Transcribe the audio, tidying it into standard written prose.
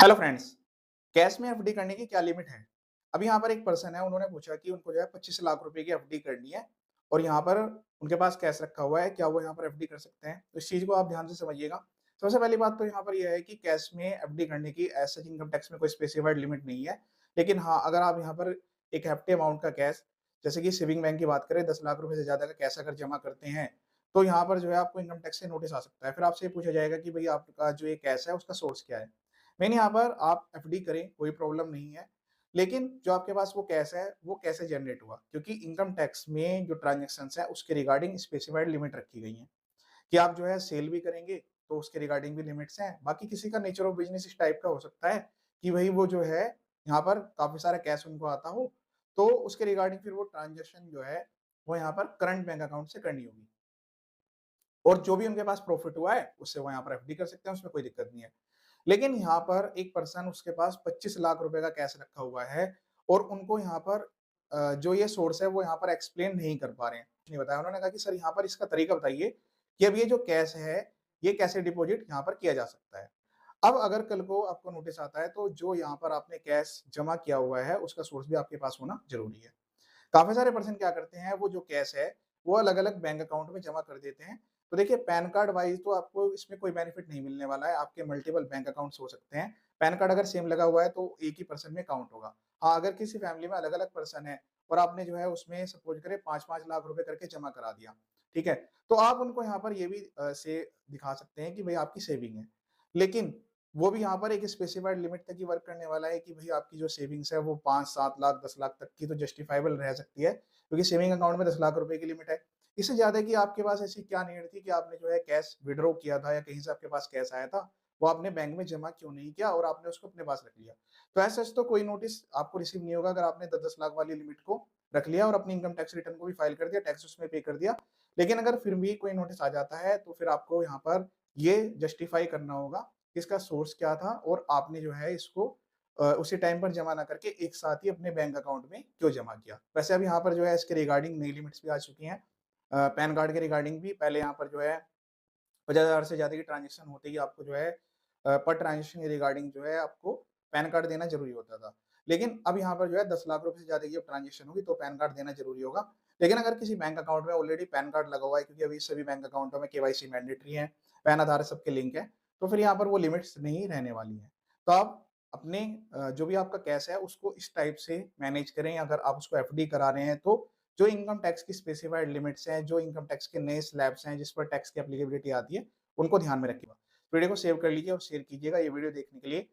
Hello friends, cash में FD करने की क्या लिमिट है? अब यहाँ पर एक पर्सन है, उन्होंने पूछा कि उनको जो है 25 लाख रुपए की एफडी करनी है और यहाँ पर उनके पास कैश रखा हुआ है, क्या वो यहाँ पर एफडी कर सकते हैं? तो इस चीज़ को आप ध्यान से समझिएगा। सबसे पहली बात तो यहाँ पर ये है कि कैश में एफडी करने की एज़ सच इनकम टैक्स में कोई स्पेसिफाइड लिमिट नहीं है। लेकिन हाँ, अगर आप यहाँ पर एक hefty अमाउंट का कैश, जैसे कि सेविंग बैंक की बात करें 10 लाख रुपए से ज़्यादा का कैश अगर जमा करते हैं, तो यहाँ पर जो है आपको इनकम टैक्स से नोटिस आ सकता है। फिर आपसे ये पूछा जाएगा कि भई आपका जो ये कैश है उसका सोर्स क्या है? मेन यहाँ पर आप एफडी करें, कोई प्रॉब्लम नहीं है। लेकिन जो आपके पास वो कैश है, वो कैसे जनरेट हुआ? क्योंकि इनकम टैक्स में जो ट्रांज़ैक्शंस है, उसके रिगार्डिंग स्पेसिफाइड लिमिट रखी गई हैं, कि आप जो है सेल भी करेंगे, तो उसके रिगार्डिंग भी लिमिट्स हैं। बाकी किसी का नेचर ऑफ बिज़नेस इस टाइप का हो सकता है कि भई वो जो है, यहाँ पर काफ़ी सारा कैश उनको आता हो, तो उसके रिगार्डिंग फिर वो ट्रांज़ैक्शन जो है, वो यहाँ पर करंट बैंक अकाउंट से करनी होगी। और जो भी उनके पास प्रॉफिट हुआ है, उससे वो यहाँ पर एफडी कर सकते हैं, उसमें कोई दिक्कत नहीं है। लेकिन यहाँ पर एक पर्सन उसके पास 25 लाख रुपए का कैश रखा हुआ है और उनको यहाँ पर जो ये सोर्स है वो यहाँ पर एक्सप्लेन नहीं कर पा रहे हैं। नहीं बताया उन्होंने कहा कि सर यहाँ पर इसका तरीका बताइए कि अब ये जो कैश है, ये कैसे डिपॉज़िट यहाँ पर किया जा सकता है। अब अगर कल को आपको नोटिस आता है तो जो यहाँ पर आपने कैश जमा किया हुआ है, उसका सोर्स भी आपके पास होना ज़रूरी है। काफ़ी सारे पर्सन क्या करते हैं, वो जो कैश है, वो अलग-अलग बैंक अकाउंट में जमा कर देते हैं। तो देखिए पैन कार्ड वाइज़ तो आपको इसमें कोई बेनिफिट नहीं मिलने वाला है, आपके मल्टीपल बैंक अकाउंट्स हो सकते हैं। पैन कार्ड अगर सेम लगा हुआ है तो एक ही पर्सन में काउंट होगा। हाँ, अगर किसी फैमिली में अलग-अलग पर्सन है और आपने जो है उसमें सपोज़ करें 5-5 लाख रुपए करके जमा करा दिया, ठीक है? तो आप उनको यहाँ पर ये भी से दिखा सकते हैं कि भई आपकी सेविंग है। लेकिन वो भी यहाँ पर एक स्पेसिफाइड लिमिट तक ही वर्क करने वाला है कि भई आपकी जो सेविंग्स है वो 5-7 लाख, 10 लाख तक की तो जस्टिफाएबल रह सकती है, क्योंकि सेविंग अकाउंट में 10 लाख रुपए की लिमिट है। इससे ज़्यादा की आपके पास ऐसी क्या नीड थी कि आपने जो है कैश विथड्रॉ किया था या कहीं से आपके पास कैश आया था, वो आपने बैंक में जमा क्यों नहीं किया और आपने उसको अपने पास रख लिया। तो एज़ सच तो कोई नोटिस आपको रिसीव नहीं होगा अगर आपने 10-10 लाख वाली लिमिट को रख लिया और अपनी इनकम टैक्स रिटर्न को भी फाइल कर दिया, टैक्स उसमें पे कर दिया। लेकिन अगर फिर भी कोई नोटिस आ जाता है तो फिर आपको यहाँ पर ये जस्टिफाई करना होगा इसका सोर्स क्या था और आपने जो है इसको उसी टाइम पर जमा ना करके एक साथ ही अपने बैंक अकाउंट में क्यों जमा किया। वैसे अब यहाँ पर जो है इसके रिगार्डिंग नई लिमिट्स भी आ चुकी हैं। पैन कार्ड के रिगार्डिंग भी पहले यहाँ पर जो है 50,000 से ज़्यादा की ट्रांज़ैक्शन होते ही आपको जो है पर ट्रांज़ैक्शन के रिगार्डिंग जो है आपको पैन कार्ड देना ज़रूरी होता था। लेकिन अब यहाँ पर जो है 10 लाख रुपए से ज़्यादा की जब ट्रांज़ैक्शन होगी तो पैन कार्ड देना ज़रूरी होगा। लेकिन अगर किसी बैंक अकाउंट में ऑलरेडी पैन कार्ड लगा हुआ है, क्योंकि अभी सभी बैंक अकाउंटों में केवाईसी मैंडेटरी है, पैन आधार सबके लिंक है, तो फिर यहाँ पर वो लिमिट्स नहीं रहने वाली हैं। तो आप अपने जो भी आपका कैश है उसको इस टाइप से मैनेज करें। अगर आप उसको एफडी करा रहे हैं तो जो इनकम टैक्स की स्पेसिफाइड लिमिट्स हैं, जो इनकम टैक्स के नए स्लैब्स हैं जिस पर टैक्स की एप्लीकेबिलिटी आती है, उनको ध्यान में रखिएगा। वीडियो को सेव कर लीजिए और शेयर कीजिएगा। ये वीडियो देखने के लिए